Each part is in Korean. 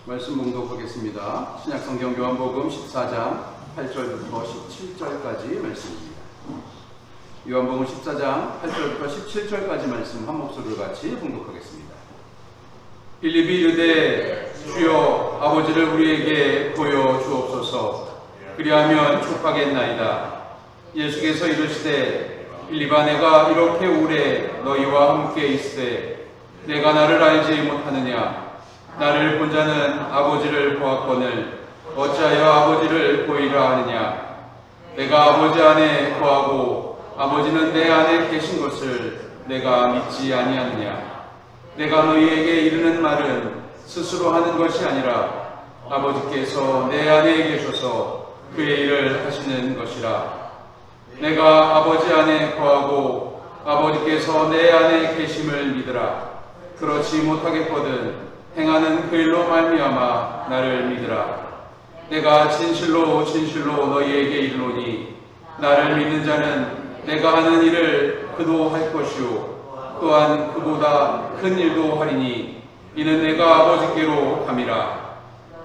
말씀 봉독하겠습니다. 신약성경 요한복음 14장 8절부터 17절까지 말씀입니다. 요한복음 14장 8절부터 17절까지 말씀 한 목소리로 같이 봉독하겠습니다. 빌립이 이르되 주여 아버지를 우리에게 보여 주옵소서. 그리하면 족하겠나이다. 예수께서 이르시되 빌립아 내가 이렇게 오래 너희와 함께 있으되 내가 나를 알지 못하느냐. 나를 본 자는 아버지를 보았거늘 어찌하여 아버지를 보이라 하느냐. 내가 아버지 안에 거하고 아버지는 내 안에 계신 것을 내가 믿지 아니하느냐. 내가 너희에게 이르는 말은 스스로 하는 것이 아니라 아버지께서 내 안에 계셔서 그의 일을 하시는 것이라. 내가 아버지 안에 거하고 아버지께서 내 안에 계심을 믿으라. 그렇지 못하겠거든 행하는 그 일로 말미암아 나를 믿으라. 내가 진실로 진실로 너희에게 이르노니 나를 믿는 자는 내가 하는 일을 그도 할 것이요 또한 그보다 큰 일도 하리니 이는 내가 아버지께로 감이라.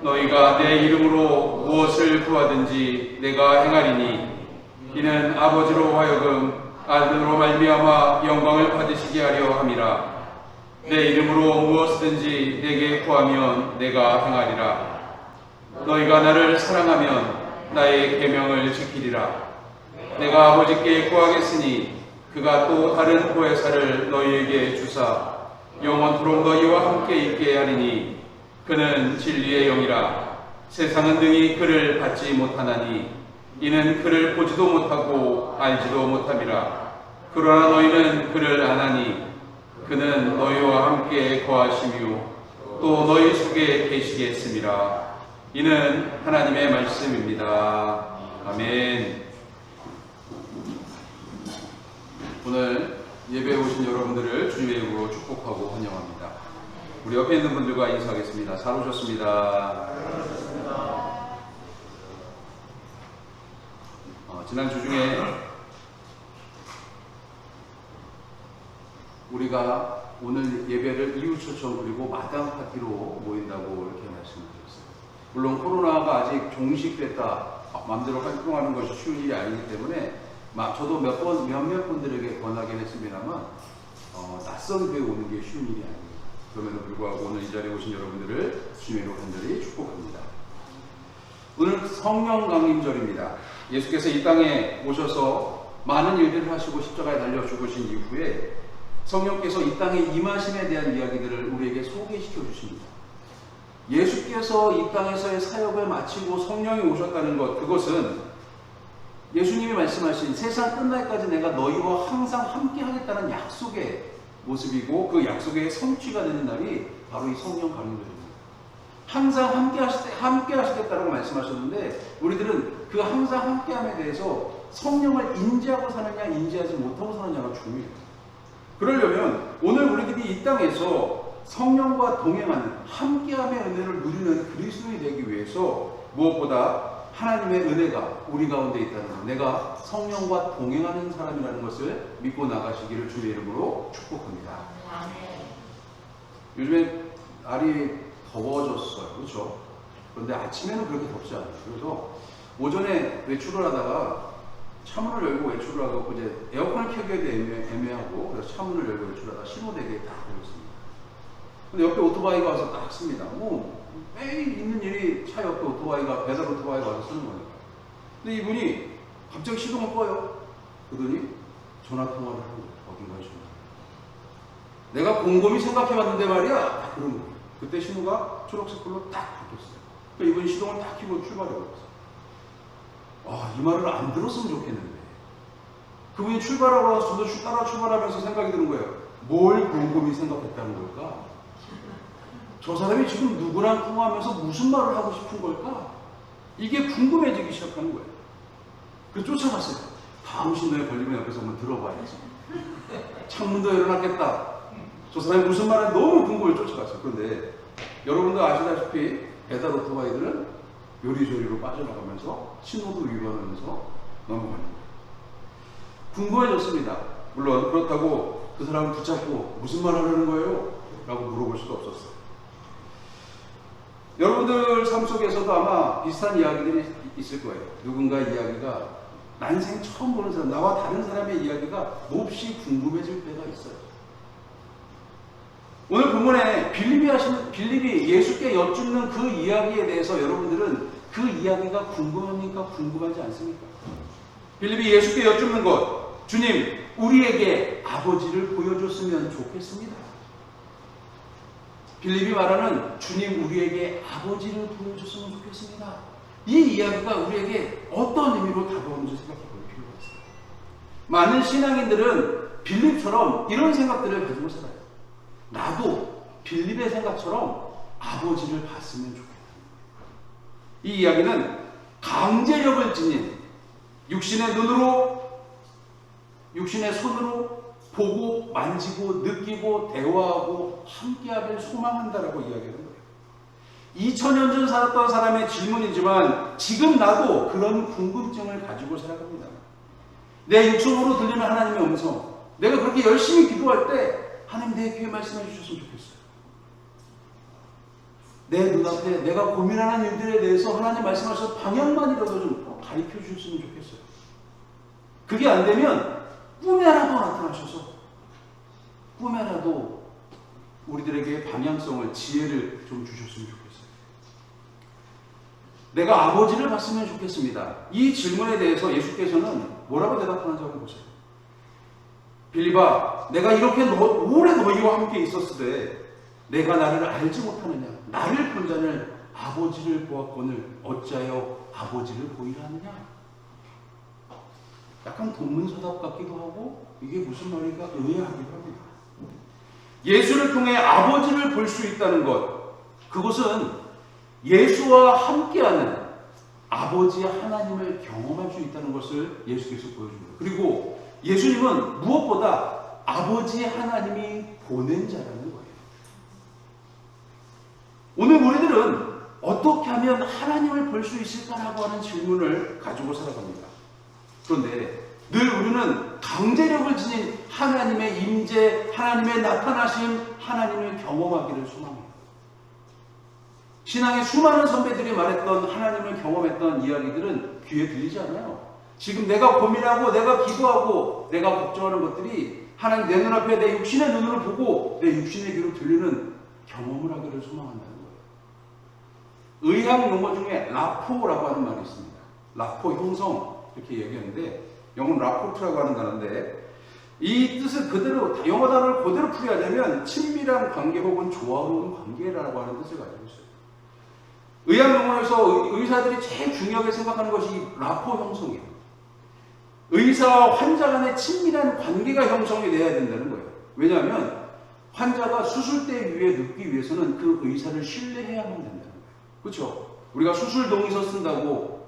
너희가 내 이름으로 무엇을 구하든지 내가 행하리니 이는 아버지로 하여금 아들로 말미암아 영광을 받으시게 하려 함이라. 내 이름으로 무엇이든지 내게 구하면 내가 행하리라. 너희가 나를 사랑하면 나의 계명을 지키리라. 내가 아버지께 구하겠으니 그가 또 다른 보혜사를 너희에게 주사 영원토록 너희와 함께 있게 하리니 그는 진리의 영이라. 세상은 능히 그를 받지 못하나니 이는 그를 보지도 못하고 알지도 못함이라. 그러나 너희는 그를 아나니 그는 너희와 함께 거하시며 또 너희 속에 계시겠습니다. 이는 하나님의 말씀입니다. 아멘. 오늘 예배에 오신 여러분들을 주님의 이름으로 축복하고 환영합니다. 우리 옆에 있는 분들과 인사하겠습니다. 잘 오셨습니다. 지난주 중에 우리가 오늘 예배를 이웃초청 그리고 마당 파티로 모인다고 이렇게 말씀드렸어요. 물론 코로나가 아직 종식됐다 마음대로 활동하는 것이 쉬운 일이 아니기 때문에 저도 몇몇 분들에게 권하긴 했습니다만 낯선 교회 오는 게 쉬운 일이 아닙니다. 그럼에도 불구하고 오늘 이 자리에 오신 여러분들을 주님으로 간절히 축복합니다. 오늘 성령 강림절입니다. 예수께서 이 땅에 오셔서 많은 일들을 하시고 십자가에 달려 죽으신 이후에 성령께서 이 땅에 임하심에 대한 이야기들을 우리에게 소개시켜 주십니다. 예수께서 이 땅에서의 사역을 마치고 성령이 오셨다는 것, 그것은 예수님이 말씀하신 세상 끝날까지 내가 너희와 항상 함께 하겠다는 약속의 모습이고 그 약속의 성취가 되는 날이 바로 이 성령 강림절입니다. 항상 함께 하시겠다고 말씀하셨는데 우리들은 그 항상 함께함에 대해서 성령을 인지하고 사느냐 인지하지 못하고 사느냐가 중요해요. 그러려면 오늘 우리들이 이 땅에서 성령과 동행하는 함께함의 은혜를 누리는 그리스도인이 되기 위해서 무엇보다 하나님의 은혜가 우리 가운데 있다는 것, 내가 성령과 동행하는 사람이라는 것을 믿고 나가시기를 주의 이름으로 축복합니다. 요즘에 날이 더워졌어요. 그렇죠? 그런데 아침에는 그렇게 덥지 않아요. 그래서 오전에 외출을 하다가 차문을 열고 외출을 하고 이제 에어컨을 켜기에도 애매하고 그래서 차문을 열고 외출하다가 신호대기에 딱 걸렸습니다. 근데 옆에 오토바이가 와서 딱 씁니다. 매일 있는 일이 차 옆에 오토바이가 배달 오토바이가 와서 쓰는 거니까. 근데 이분이 갑자기 시동을 꺼요. 그러더니 전화 통화를 하는 거예요. 어딘가에 전화. 내가 곰곰이 생각해봤는데 말이야. 딱 그런 거예요. 그때 신호가 초록색불로 딱 바뀌었어요. 그러니까 이분이 시동을 딱 켜고 출발해버렸어요. 이 말을 안 들었으면 좋겠는데. 그분이 출발하고 나서 저도 따라 출발하면서 생각이 드는 거예요. 뭘 곰곰이 생각했다는 걸까? 저 사람이 지금 누구랑 통화하면서 무슨 말을 하고 싶은 걸까? 이게 궁금해지기 시작하는 거예요. 그래서 쫓아갔어요. 다음 신호에 걸리면 옆에서 한번 들어봐야지. 창문도 열어놨겠다. 저 사람이 무슨 말을 너무 궁금해 쫓아갔어요. 그런데 여러분도 아시다시피 배달 오토바이들은 요리조리로 빠져나가면서 신호도 위반하면서 넘어가는 거예요. 궁금해졌습니다. 물론 그렇다고 그 사람을 붙잡고 무슨 말 하려는 거예요? 라고 물어볼 수도 없었어요. 여러분들 삶 속에서도 아마 비슷한 이야기들이 있을 거예요. 누군가의 이야기가 난생 처음 보는 사람, 나와 다른 사람의 이야기가 몹시 궁금해질 때가 있어요. 오늘 본문에 빌립이 예수께 여쭙는 그 이야기에 대해서 여러분들은 그 이야기가 궁금합니까? 궁금하지 않습니까? 빌립이 예수께 여쭙는 것, 주님, 우리에게 아버지를 보여줬으면 좋겠습니다. 빌립이 말하는 주님, 우리에게 아버지를 보여줬으면 좋겠습니다. 이 이야기가 우리에게 어떤 의미로 다가오는지 생각해 볼 필요가 있어요. 많은 신앙인들은 빌립처럼 이런 생각들을 가지고 살아요. 나도 빌립의 생각처럼 아버지를 봤으면 좋겠다. 이 이야기는 강제력을 지닌 육신의 눈으로, 육신의 손으로 보고 만지고 느끼고 대화하고 함께하길 소망한다라고 이야기하는 거예요. 2000년 전 살았던 사람의 질문이지만 지금 나도 그런 궁금증을 가지고 살아갑니다. 내 육성으로 들리는 하나님의 음성, 내가 그렇게 열심히 기도할 때 하나님 내 귀에 말씀해 주셨으면 좋겠어요. 내 눈앞에 내가 고민하는 일들에 대해서 하나님 말씀하셔서 방향만이라도 좀 가르쳐 주셨으면 좋겠어요. 그게 안 되면 꿈에라도 나타나셔서 꿈에라도 우리들에게 방향성을, 지혜를 좀 주셨으면 좋겠어요. 내가 아버지를 봤으면 좋겠습니다. 이 질문에 대해서 예수께서는 뭐라고 대답하는지 한번 보세요. 빌립아, 내가 이렇게 오래 너희와 함께 있었으되 내가 나를 알지 못하느냐? 나를 본 자는 아버지를 보았거늘 어찌하여 아버지를 보이라 하느냐? 약간 동문서답 같기도 하고 이게 무슨 말인가 의아하기도 합니다. 예수를 통해 아버지를 볼 수 있다는 것, 그것은 예수와 함께하는 아버지 하나님을 경험할 수 있다는 것을 예수께서 보여줍니다. 그리고 예수님은 무엇보다 아버지 하나님이 보낸 자라는 거예요. 오늘 우리들은 어떻게 하면 하나님을 볼 수 있을까라고 하는 질문을 가지고 살아갑니다. 그런데 늘 우리는 강제력을 지닌 하나님의 임재, 하나님의 나타나심, 하나님을 경험하기를 소망합니다. 신앙의 수많은 선배들이 말했던 하나님을 경험했던 이야기들은 귀에 들리지 않아요. 지금 내가 고민하고 내가 기도하고 내가 걱정하는 것들이 하나님 내 눈앞에 내 육신의 눈으로 보고 내 육신의 귀로 들리는 경험을 하기를 소망한다는 거예요. 의학 용어 중에 라포라고 하는 말이 있습니다. 라포 형성 이렇게 얘기하는데 영어는 라포트라고 하는 단어인데 이 뜻을 그대로 영어 단어를 그대로 풀이하자면 친밀한 관계 혹은 조화로운 관계라고 하는 뜻을 가지고 있어요. 의학 용어에서 의사들이 제일 중요하게 생각하는 것이 라포 형성이에요. 의사와 환자 간의 친밀한 관계가 형성이 돼야 된다는 거예요. 왜냐하면 환자가 수술대 위에 눕기 위해서는 그 의사를 신뢰해야만 된다는 거예요. 그렇죠? 우리가 수술 동의서 쓴다고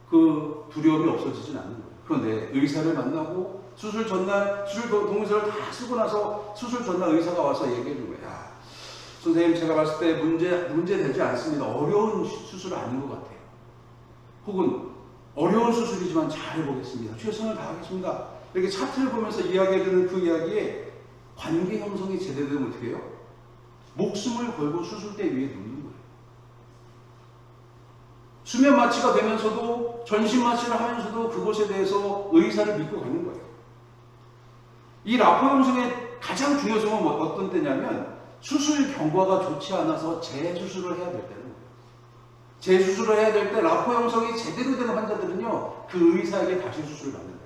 그 두려움이 없어지진 않는 거예요. 그런데 의사를 만나고 수술 전날 수술 동의서를 다 쓰고 나서 수술 전날 의사가 와서 얘기해 준 거예요. 야, 선생님 제가 봤을 때 문제 되지 않습니다. 어려운 수술 아닌 것 같아요. 혹은 어려운 수술이지만 잘해보겠습니다. 최선을 다하겠습니다. 이렇게 차트를 보면서 이야기해주는 그 이야기에 관계 형성이 제대로 되면 어떻게 해요? 목숨을 걸고 수술대 위에 눕는 거예요. 수면 마취가 되면서도 전신 마취를 하면서도 그것에 대해서 의사를 믿고 가는 거예요. 이 라포 형성의 가장 중요성은 어떤 때냐면 수술 경과가 좋지 않아서 재수술을 해야 될 때는 거예요. 재수술을 해야 될 때 라포 형성이 제대로 되는 환자들은요 그 의사에게 다시 수술을 받는 거예요.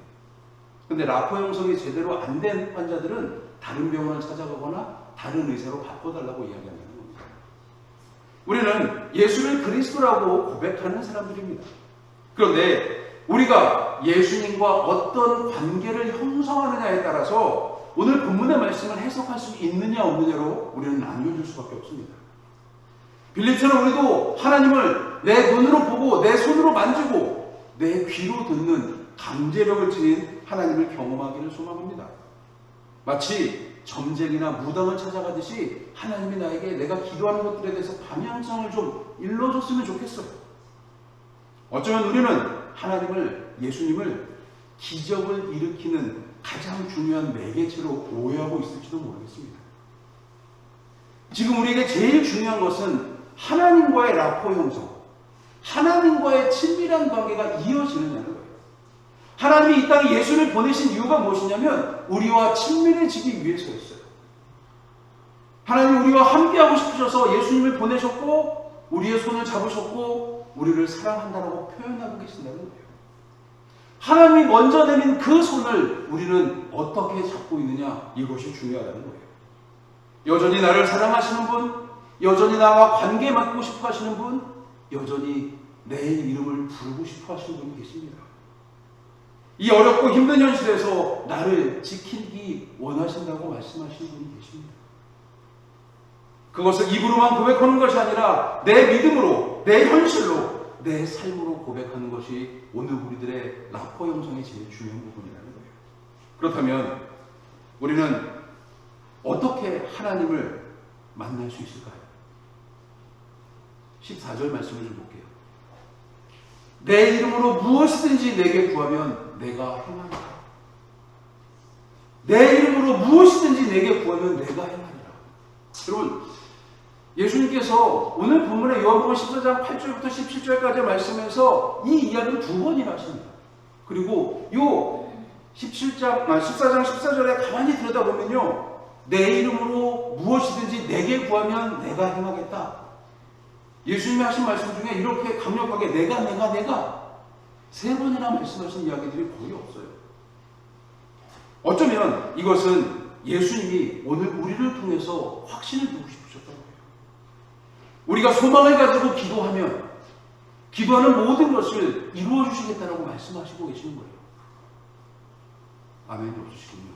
근데 라포 형성이 제대로 안 된 환자들은 다른 병원을 찾아가거나 다른 의사로 바꿔달라고 이야기한다는 겁니다. 우리는 예수를 그리스도라고 고백하는 사람들입니다. 그런데 우리가 예수님과 어떤 관계를 형성하느냐에 따라서 오늘 본문의 말씀을 해석할 수 있느냐 없느냐로 우리는 나뉘어질 수밖에 없습니다. 빌립처럼 우리도 하나님을 내 눈으로 보고 내 손으로 만지고 내 귀로 듣는 강제력을 지닌 하나님을 경험하기를 소망합니다. 마치 점쟁이나 무당을 찾아가듯이 하나님이 나에게 내가 기도하는 것들에 대해서 방향성을 좀 일러줬으면 좋겠어요. 어쩌면 우리는 하나님을, 예수님을 기적을 일으키는 가장 중요한 매개체로 오해하고 있을지도 모르겠습니다. 지금 우리에게 제일 중요한 것은 하나님과의 라포 형성, 하나님과의 친밀한 관계가 이어지느냐는 거예요. 하나님이 이 땅에 예수를 보내신 이유가 무엇이냐면 우리와 친밀해지기 위해서였어요. 하나님 우리와 함께하고 싶으셔서 예수님을 보내셨고 우리의 손을 잡으셨고 우리를 사랑한다라고 표현하고 계신다는 거예요. 하나님이 먼저 내민 그 손을 우리는 어떻게 잡고 있느냐, 이것이 중요하다는 거예요. 여전히 나를 사랑하시는 분, 여전히 나와 관계 맺고 싶어 하시는 분, 여전히 내 이름을 부르고 싶어 하시는 분이 계십니다. 이 어렵고 힘든 현실에서 나를 지키기 원하신다고 말씀하시는 분이 계십니다. 그것을 입으로만 고백하는 것이 아니라 내 믿음으로, 내 현실로, 내 삶으로 고백하는 것이 오늘 우리들의 라포 형성의 제일 중요한 부분이라는 거예요. 그렇다면 우리는 어떻게 하나님을 만날 수 있을까요? 14절 말씀을 좀 볼게요. 내 이름으로 무엇이든지 내게 구하면 내가 행하리라. 내 이름으로 무엇이든지 내게 구하면 내가 행하리라. 여러분, 예수님께서 오늘 본문의 요한복음 14장 8절부터 17절까지 말씀에서 이 이야기를 두 번이나 하십니다. 그리고 요 14장 14절에 가만히 들여다보면요, 내 이름으로 무엇이든지 내게 구하면 내가 행하겠다. 예수님이 하신 말씀 중에 이렇게 강력하게 내가 세 번이나 말씀하신 이야기들이 거의 없어요. 어쩌면 이것은 예수님이 오늘 우리를 통해서 확신을 두고 싶으셨던 거예요. 우리가 소망을 가지고 기도하면 기도하는 모든 것을 이루어 주시겠다라고 말씀하시고 계시는 거예요. 아멘이 없으시군요.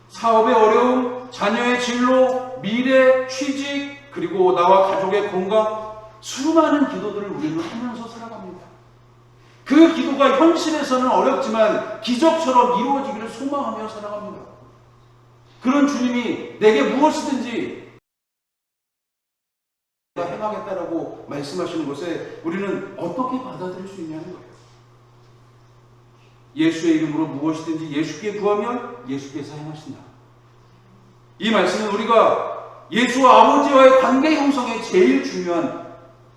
사업의 어려움, 자녀의 진로, 미래, 취직, 그리고 나와 가족의 건강, 수많은 기도들을 우리는 하면서 살아갑니다. 그 기도가 현실에서는 어렵지만 기적처럼 이루어지기를 소망하며 살아갑니다. 그런 주님이 내게 무엇이든지 행하겠다라고 말씀하시는 것에 우리는 어떻게 받아들일 수 있냐는 거예요. 예수의 이름으로 무엇이든지 예수께 구하면 예수께서 행하신다. 이 말씀은 우리가 예수와 아버지와의 관계 형성에 제일 중요한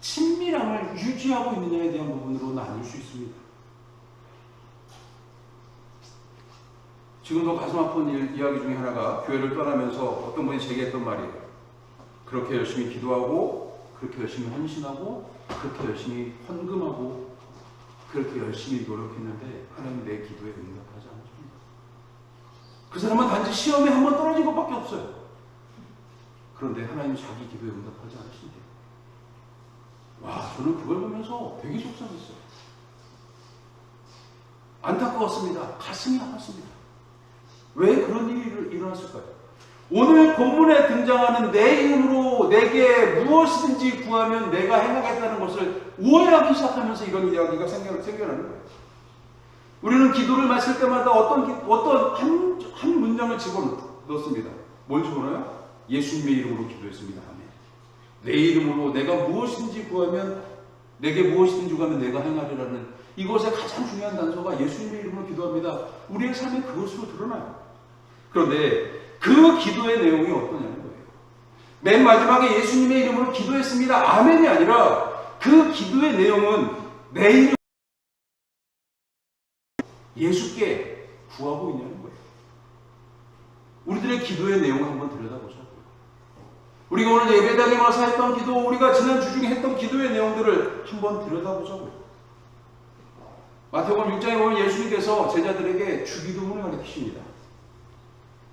친밀함을 유지하고 있느냐에 대한 부분으로 나눌 수 있습니다. 지금도 가슴 아픈 이야기 중에 하나가 교회를 떠나면서 어떤 분이 제게 했던 말이에요. 그렇게 열심히 기도하고, 그렇게 열심히 헌신하고, 그렇게 열심히 헌금하고, 그렇게 열심히 노력했는데 하나님 내 기도에 응답하지 않으십니다. 그 사람은 단지 시험에 한번 떨어진 것밖에 없어요. 그런데 하나님 자기 기도에 응답하지 않으신대요. 와, 저는 그걸 보면서 되게 속상했어요. 안타까웠습니다. 가슴이 아팠습니다. 왜 그런 일이 일어났을까요? 오늘 본문에 등장하는 내 이름으로 내게 무엇이든지 구하면 내가 행하겠다는 것을 오해하기 시작하면서 이런 이야기가 생겨나는 거예요. 우리는 기도를 마칠 때마다 어떤 한 문장을 집어넣습니다. 뭘 집어넣어요? 예수님의 이름으로 기도했습니다. 아멘. 내 이름으로 내가 무엇이든지 구하면, 내게 무엇이든지 구하면 내가 행하리라는 이것의 가장 중요한 단서가 예수님의 이름으로 기도합니다. 우리의 삶에 그것으로 드러나요. 그런데 그 기도의 내용이 어떠냐는 거예요. 맨 마지막에 예수님의 이름으로 기도했습니다. 아멘이 아니라 그 기도의 내용은 내 이름 예수께 구하고 있냐는 거예요. 우리들의 기도의 내용을 한번 들여다보자고요. 우리가 오늘 예배당에 와서 했던 기도, 우리가 지난 주 중에 했던 기도의 내용들을 한번 들여다보자고요. 마태복음 6장에 보면 예수님께서 제자들에게 주기도문을 가르치십니다.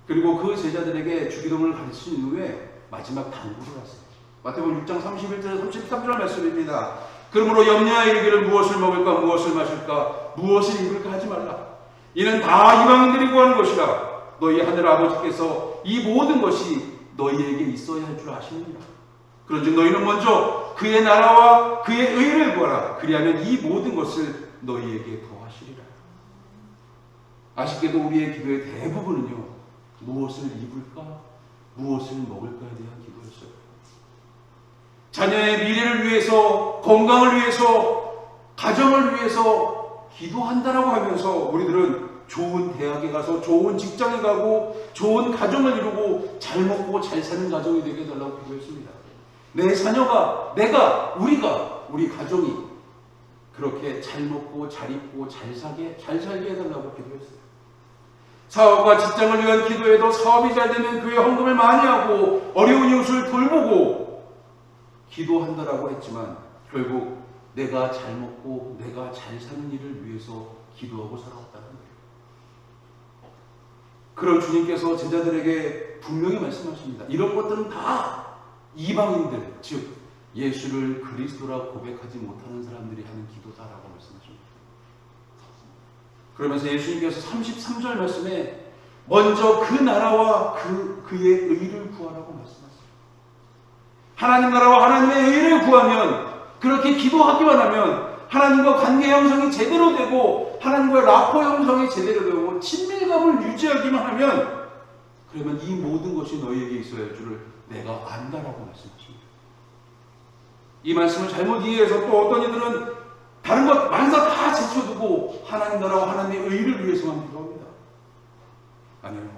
그리고 그 제자들에게 주기도문을 가르친 후에 마지막 당부를 하세요. 마태복음 6장 31절 33절 말씀입니다. 그러므로 염려하여 이르기를 무엇을 먹을까 무엇을 마실까 무엇을 입을까 하지 말라. 이는 다 이방인들이 구하는 것이라. 너희 하늘 아버지께서 이 모든 것이 너희에게 있어야 할 줄 아시느니라. 그런즉 너희는 먼저 그의 나라와 그의 의를 구하라. 그리하면 이 모든 것을 너희에게 더하시리라. 아쉽게도 우리의 기도의 대부분은요, 무엇을 입을까 무엇을 먹을까에 대한 기도였어요. 자녀의 미래를 위해서, 건강을 위해서, 가정을 위해서 기도한다라고 하면서 우리들은 좋은 대학에 가서 좋은 직장에 가고 좋은 가정을 이루고 잘 먹고 잘 사는 가정이 되게 해달라고 기도했습니다. 내 자녀가, 우리 가정이 그렇게 잘 먹고 잘 입고 잘 살게 해달라고 기도했어요. 사업과 직장을 위한 기도에도 사업이 잘 되면 교회 헌금을 많이 하고 어려운 이웃을 돌보고 기도한다라고 했지만 결국 내가 잘 먹고 내가 잘 사는 일을 위해서 기도하고 살아왔다는 거예요. 그런 주님께서 제자들에게 분명히 말씀하십니다. 이런 것들은 다 이방인들, 즉 예수를 그리스도라 고백하지 못하는 사람들이 하는 기도다라고 말씀하십니다. 그러면서 예수님께서 33절 말씀에 먼저 그 나라와 그의 의를 구하라고 말씀하세요. 하나님 나라와 하나님의 의를 구하면, 그렇게 기도하기만 하면 하나님과 관계 형성이 제대로 되고 하나님과의 라포 형성이 제대로 되고 친밀감을 유지하기만 하면, 그러면 이 모든 것이 너희에게 있어야 할 줄을 내가 안다라고 말씀하십니다. 이 말씀을 잘못 이해해서 또 어떤 이들은 다른 것 만사 다 제쳐두고 하나님 나라와 하나님의 의를 위해서만 기도합니다. 아니요.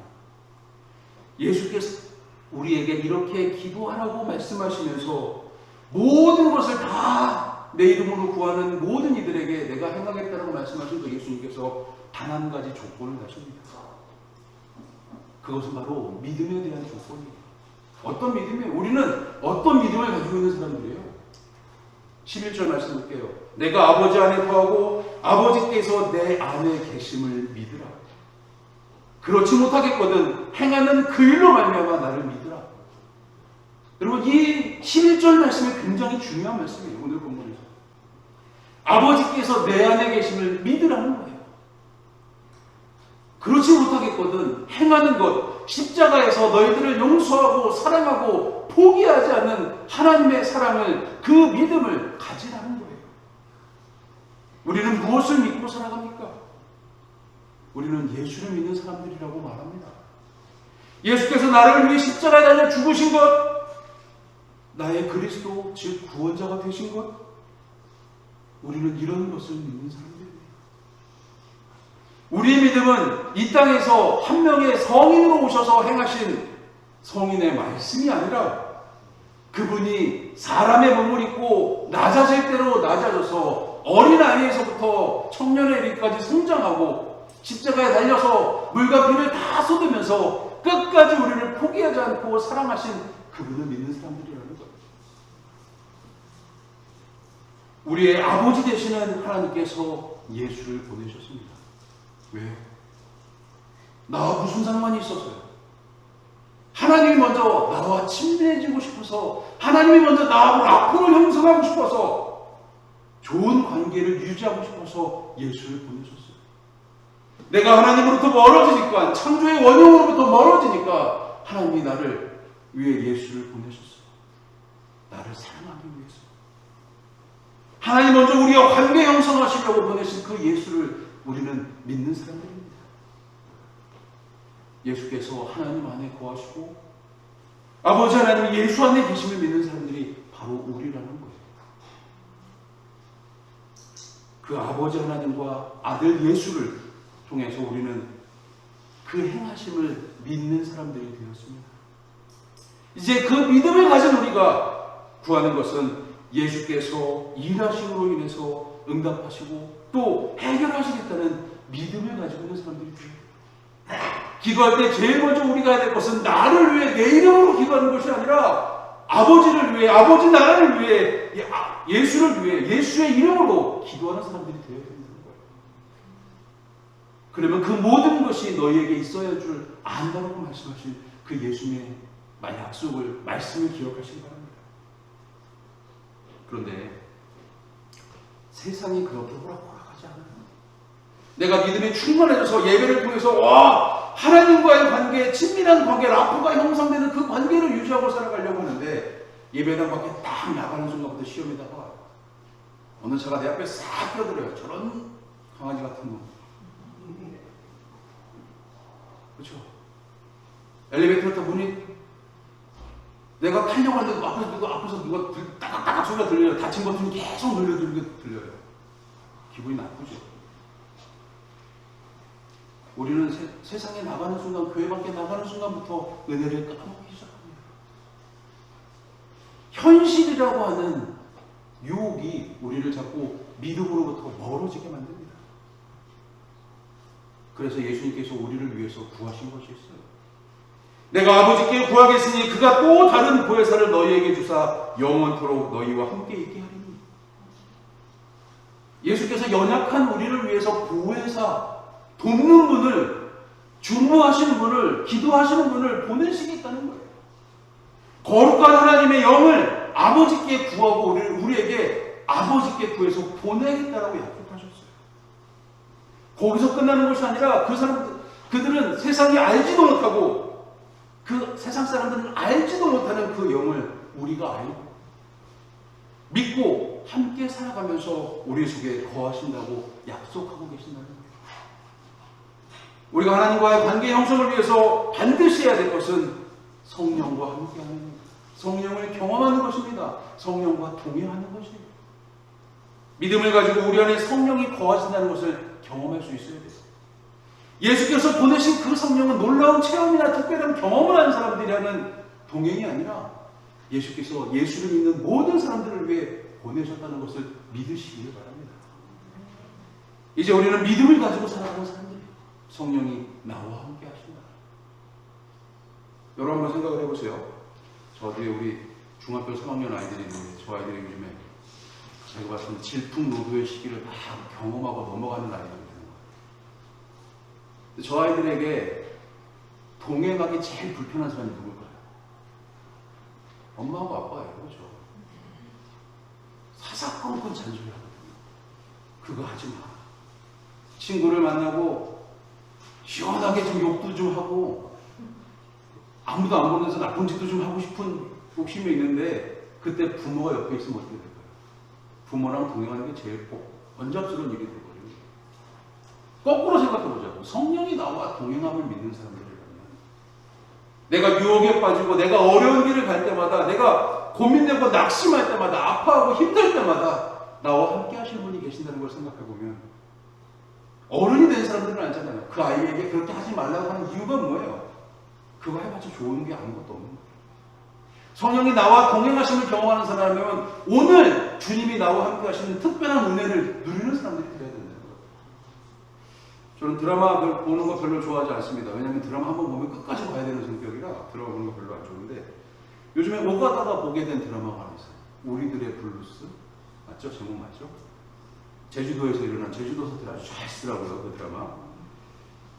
예수께서 우리에게 이렇게 기도하라고 말씀하시면서 모든 것을 다 내 이름으로 구하는 모든 이들에게 내가 행하겠다라고 말씀하신 그 예수님께서 단 한 가지 조건을 하십니다. 그것은 바로 믿음에 대한 조건이에요. 어떤 믿음이에요? 우리는 어떤 믿음을 가지고 있는 사람들이에요? 11절 말씀 볼게요. 내가 아버지 안에 거하고 아버지께서 내 안에 계심을 믿으라. 그렇지 못하겠거든 행하는 그 일로 말미암아 나를 믿으라. 여러분, 이 11절 말씀이 굉장히 중요한 말씀이에요. 오늘 본문에서 아버지께서 내 안에 계심을 믿으라는 거예요. 그렇지 못하겠거든 행하는 것, 십자가에서 너희들을 용서하고 사랑하고 포기하지 않는 하나님의 사랑을, 그 믿음을 가지라는 거예요. 우리는 무엇을 믿고 살아갑니까? 우리는 예수를 믿는 사람들이라고 말합니다. 예수께서 나를 위해 십자가에 달려 죽으신 것, 나의 그리스도 즉 구원자가 되신 것, 우리는 이런 것을 믿는 사람들입니다. 우리의 믿음은 이 땅에서 한 명의 성인으로 오셔서 행하신 성인의 말씀이 아니라 그분이 사람의 몸을 입고 낮아질 대로 낮아져서 어린아이에서부터 청년의 이르기까지 성장하고 십자가에 달려서 물과 피를 다 쏟으면서 끝까지 우리를 포기하지 않고 사랑하신 그분을 믿는 사람들이라는 거예요. 우리의 아버지 되시는 하나님께서 예수를 보내셨습니다. 왜? 나와 무슨 상관이 있어서요? 하나님이 먼저 나와 친밀해지고 싶어서, 하나님이 먼저 나하고 라포를 형성하고 싶어서, 좋은 관계를 유지하고 싶어서 예수를 보내셨어요. 내가 하나님으로부터 멀어지니까, 창조의 원형으로부터 멀어지니까 하나님이 나를 위해 예수를 보내셨어요. 나를 사랑하기 위해서. 하나님 먼저 우리와 관계 형성하시려고 보내신 그 예수를 우리는 믿는 사람들입니다. 예수께서 하나님 안에 거하시고 아버지 하나님 예수 안에 계심을 믿는 사람들이 바로 우리라는 거예요. 그 아버지 하나님과 아들 예수를 통해서 우리는 그 행하심을 믿는 사람들이 되었습니다. 이제 그 믿음을 가진 우리가 구하는 것은 예수께서 일하심으로 인해서 응답하시고 또 해결하시겠다는 믿음을 가지고 있는 사람들이 돼요. 기도할 때 제일 먼저 우리가 해야 될 것은 나를 위해 내 이름으로 기도하는 것이 아니라 아버지를 위해, 아버지 나라를 위해, 예수를 위해, 예수의 이름으로 기도하는 사람들이 되어야 된다는 거예요. 그러면 그 모든 것이 너희에게 있어야 할 줄 안다라고 말씀하신 그 예수님의 약속을, 말씀을 기억하시기 바랍니다. 그런데 세상이 그렇게 호락호락하지 않아요. 내가 믿음이 충만해져서 예배를 통해서 하나님과의 관계, 친밀한 관계, 라포가 형성되는 그 관계를 유지하고 살아가려고 하는데 예배당 밖에 딱 나가는 순간부터 시험에다가 어느 차가 내 앞에 싹 끼어들어요. 저런 강아지 같은 거. 그렇죠? 엘리베이터 타 보니 내가 타려고 하는데 앞에서 누가 따닥따닥 소리가 들려요. 닫힌 버튼이 계속 들려요. 기분이 나쁘죠. 우리는 세상에 나가는 순간, 교회 밖에 나가는 순간부터 은혜를 까먹기 시작합니다. 현실이라고 하는 유혹이 우리를 자꾸 믿음으로부터 멀어지게 만듭니다. 그래서 예수님께서 우리를 위해서 구하신 것이 있어요. 내가 아버지께 구하겠으니 그가 또 다른 보혜사를 너희에게 주사 영원토록 너희와 함께 있게 하리니. 예수께서 연약한 우리를 위해서 보혜사, 돕는 분을, 중보하시는 분을, 기도하시는 분을 보내시겠다는 거예요. 거룩한 하나님의 영을 아버지께 구하고 우리에게 아버지께 구해서 보내겠다라고 약속하셨어요. 거기서 끝나는 것이 아니라 그들은 세상이 알지도 못하고 그 세상 사람들은 알지도 못하는 그 영을 우리가 알고 믿고 함께 살아가면서 우리 속에 거하신다고 약속하고 계신다는 거예요. 우리가 하나님과의 관계 형성을 위해서 반드시 해야 될 것은 성령과 함께하는 것, 성령을 경험하는 것입니다. 성령과 동행하는 것이에요. 믿음을 가지고 우리 안에 성령이 거하신다는 것을 경험할 수 있어야 돼요. 예수께서 보내신 그 성령은 놀라운 체험이나 특별한 경험을 하는 사람들이 하는 동행이 아니라 예수께서 예수를 믿는 모든 사람들을 위해 보내셨다는 것을 믿으시길 바랍니다. 이제 우리는 믿음을 가지고 살아가는 사람들이에요. 성령이 나와 함께 하신다. 여러분 한번 생각을 해보세요. 저 뒤에 우리 중학교 3학년 아이들이 있는데 저 아이들이 요즘에 제가 봤을 때 질풍노도의 시기를 다 경험하고 넘어가는 아이들이에요. 저 아이들에게 동행하기 제일 불편한 사람이 누굴까요? 엄마하고 아빠예요. 그렇죠? 사사건건 잔소리하거든요. 그거 하지 마. 친구를 만나고 시원하게 좀 욕도 좀 하고 아무도 안 보면서 나쁜 짓도 좀 하고 싶은 욕심이 있는데 그때 부모가 옆에 있으면 어떻게 될까요? 부모랑 동행하는 게 제일 번잡스러운 일이 되거든요. 거꾸로 생각해보자고. 성령이 나와 동행함을 믿는 사람들이라면 내가 유혹에 빠지고 내가 어려운 길을 갈 때마다 내가 고민되고 낙심할 때마다 아파하고 힘들 때마다 나와 함께 하시는 분이 계신다는 걸 생각해보면 어른이 된 사람들은 알잖아요. 그 아이에게 그렇게 하지 말라고 하는 이유가 뭐예요? 그거 해봤자 좋은 게 아무것도 없는 거예요. 성령이 나와 동행하심을 경험하는 사람이면 오늘 주님이 나와 함께 하시는 특별한 은혜를 누리는 사람들이 되어야 된다는 거예요. 저는 드라마 보는 거 별로 좋아하지 않습니다. 왜냐하면 드라마 한번 보면 끝까지 봐야 되는 성격이라 드라마 보는 거 별로 안 좋은데 요즘에 오가다가 보게 된 드라마가 하나 있어요. 우리들의 블루스. 맞죠? 제목 맞죠? 제주도에서 일어난 제주도 사태를 아주 잘 쓰더라고요. 그 드라마.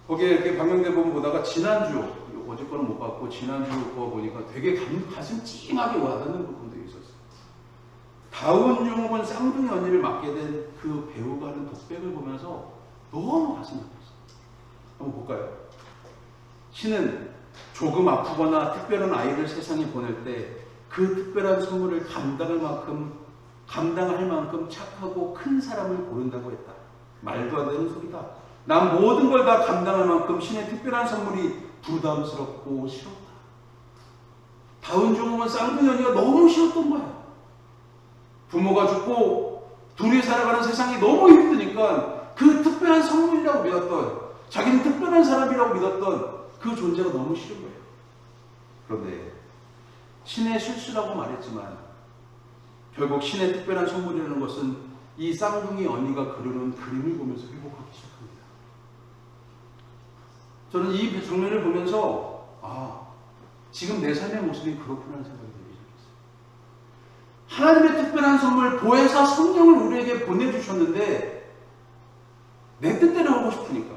거기에 이렇게 방영된 부분 보다가 지난주, 어제 거는 못 봤고 지난주 거 보니까 되게 가슴 찡하게 와닿는 부분들이 있었어요. 다운증후군 쌍둥이 언니를 맡게 된 그 배우가 하는 독백을 보면서 너무 가슴이 아팠어요. 한번 볼까요? 신은 조금 아프거나 특별한 아이를 세상에 보낼 때 그 특별한 선물을 감당할 만큼 착하고 큰 사람을 고른다고 했다. 말도 안 되는 소리다. 난 모든 걸 다 감당할 만큼 신의 특별한 선물이 부담스럽고 싫었다. 다운증후군 쌍둥이 언니가 너무 싫었던 거야. 부모가 죽고 둘이 살아가는 세상이 너무 힘드니까 그 특별한 선물이라고 믿었던, 자기는 특별한 사람이라고 믿었던 그 존재가 너무 싫은 거예요. 그런데 신의 실수라고 말했지만 결국 신의 특별한 선물이라는 것은 이 쌍둥이 언니가 그려놓은 그림을 보면서 회복하기 시작합니다. 저는 이 장면을 보면서 지금 내 삶의 모습이 그렇구나 하는 생각이 들기 시작했어요. 하나님의 특별한 선물 보혜사 성령을 우리에게 보내주셨는데 내 뜻대로 하고 싶으니까,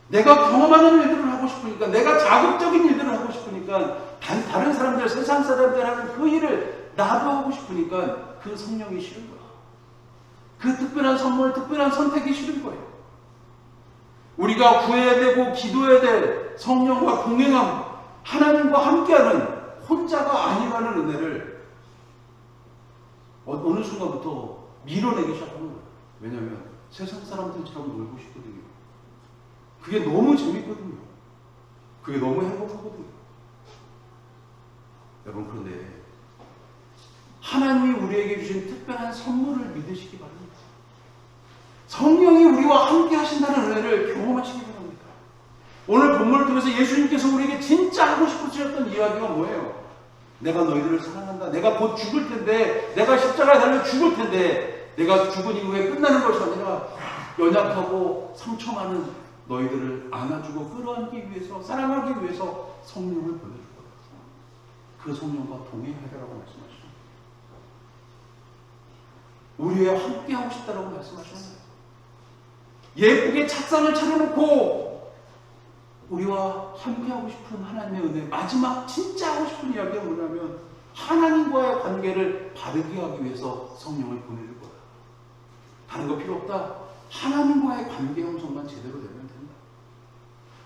내가 경험하는 일들을 하고 싶으니까, 내가 자극적인 일들을 하고 싶으니까, 다른 사람들, 세상 사람들 하는 그 일을 나도 하고 싶으니까 그 성령이 싫은 거야. 그 특별한 선물, 특별한 선택이 싫은 거예요. 우리가 구해야 되고 기도해야 될 성령과 동행함, 하나님과 함께하는 혼자가 아니라는 은혜를 어느 순간부터 밀어내기 시작하는 거예요. 왜냐하면 세상 사람들처럼 놀고 싶거든요. 그게 너무 재밌거든요. 그게 너무 행복하거든요. 여러분, 그런데 하나님이 우리에게 주신 특별한 선물을 믿으시기 바랍니다. 성령이 우리와 함께 하신다는 은혜를 경험하시기 바랍니다. 오늘 본문을 통해서 예수님께서 우리에게 진짜 하고 싶으셨던 이야기가 뭐예요? 내가 너희들을 사랑한다. 내가 곧 죽을 텐데, 내가 십자가에 달려 죽을 텐데, 내가 죽은 이후에 끝나는 것이 아니라 연약하고 상처 많은 너희들을 안아주고 끌어안기 위해서, 사랑하기 위해서 성령을 보내줄 거다. 그 성령과 동행하라고 말씀하시는 거예요. 우리와 함께하고 싶다라고 말씀하시는 거예요. 예쁘게 착상을 차려놓고 우리와 함께하고 싶은 하나님의 은혜, 마지막 진짜 하고 싶은 이야기가 뭐냐면 하나님과의 관계를 바르게 하기 위해서 성령을 보내줄 거야. 다른 거 필요 없다. 하나님과의 관계 형성만 제대로 되면 된다.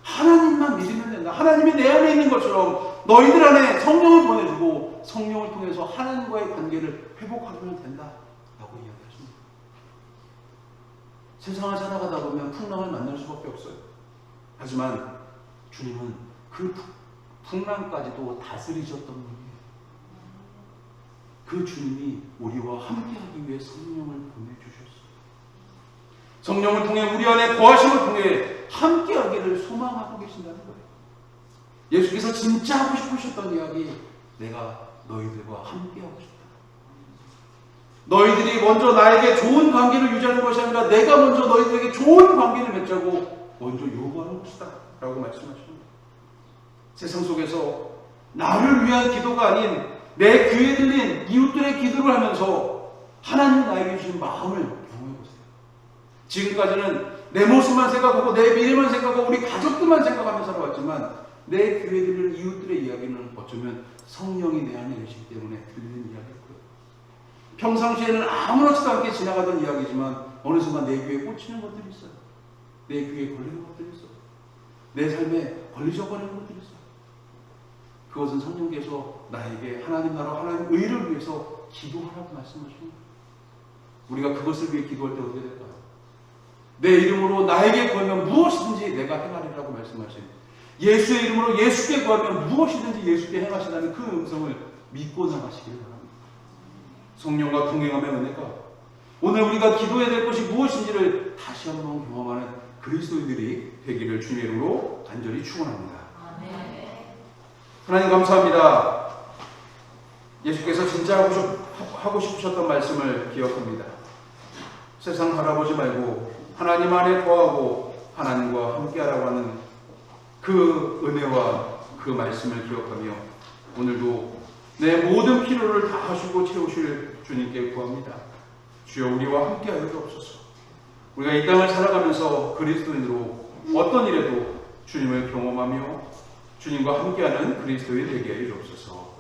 하나님만 믿으면 된다. 하나님이 내 안에 있는 것처럼 너희들 안에 성령을 보내주고 성령을 통해서 하나님과의 관계를 회복하면 된다 라고 이야기하십니다. 세상을 살아가다 보면 풍랑을 만날 수밖에 없어요. 하지만 주님은 그 풍랑까지도 다스리셨던 분이에요. 그 주님이 우리와 함께하기 위해 성령을 보내주셨어요. 성령을 통해 우리 안에 거하심을 통해 함께하기를 소망하고 계신다는 거예요. 예수께서 진짜 하고 싶으셨던 이야기, 내가 너희들과 함께하고 싶다. 너희들이 먼저 나에게 좋은 관계를 유지하는 것이 아니라 내가 먼저 너희들에게 좋은 관계를 맺자고 먼저 요구하는 것이다 라고 말씀하십니다. 세상 속에서 나를 위한 기도가 아닌 내 귀에 들린 이웃들의 기도를 하면서 하나님 나에게 주신 마음을 경험해보세요. 지금까지는 내 모습만 생각하고 내 미래만 생각하고 우리 가족들만 생각하며 살아왔지만 내 귀에 들린 이웃들의 이야기는 어쩌면 성령이 내 안에 계시기 때문에 들리는 이야기였고요. 평상시에는 아무렇지도 않게 지나가던 이야기지만 어느 순간 내 귀에 꽂히는 것들이 있어요. 내 귀에 걸리는 것들이 있어요. 내 삶에 걸리적거리는 것들이 있어요. 그것은 성령께서 나에게 하나님 나라 하나님 의를 위해서 기도하라고 말씀하십니다. 우리가 그것을 위해 기도할 때 어떻게 될까요? 내 이름으로 나에게 구하면 무엇이든지 내가 행하리라고 말씀하신 예수의 이름으로 예수께 구하면 무엇이든지 예수께 행하신다는 그 음성을 믿고 나가시길 바랍니다. 성령과 동행함의 은혜가 오늘 우리가 기도해야 될 것이 무엇인지를 다시 한번 경험하는 그리스도인들이 되기를 주님의 이름으로 간절히 축원합니다. 하나님 감사합니다. 예수께서 진짜 하고 싶으셨던 말씀을 기억합니다. 세상 바라보지 말고 하나님 안에 거하고 하나님과 함께하라고 하는 그 은혜와 그 말씀을 기억하며 오늘도 내 모든 필요를 다 하시고 채우실 주님께 구합니다. 주여 우리와 함께하여 주옵소서. 우리가 이 땅을 살아가면서 그리스도인으로 어떤 일에도 주님을 경험하며 주님과 함께하는 그리스도인이 되게 해 주옵소서.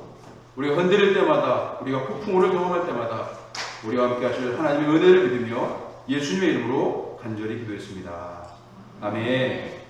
우리가 흔들릴 때마다, 우리가 폭풍우를 경험할 때마다 우리와 함께 하실 하나님의 은혜를 믿으며 예수님의 이름으로 간절히 기도했습니다. 아멘.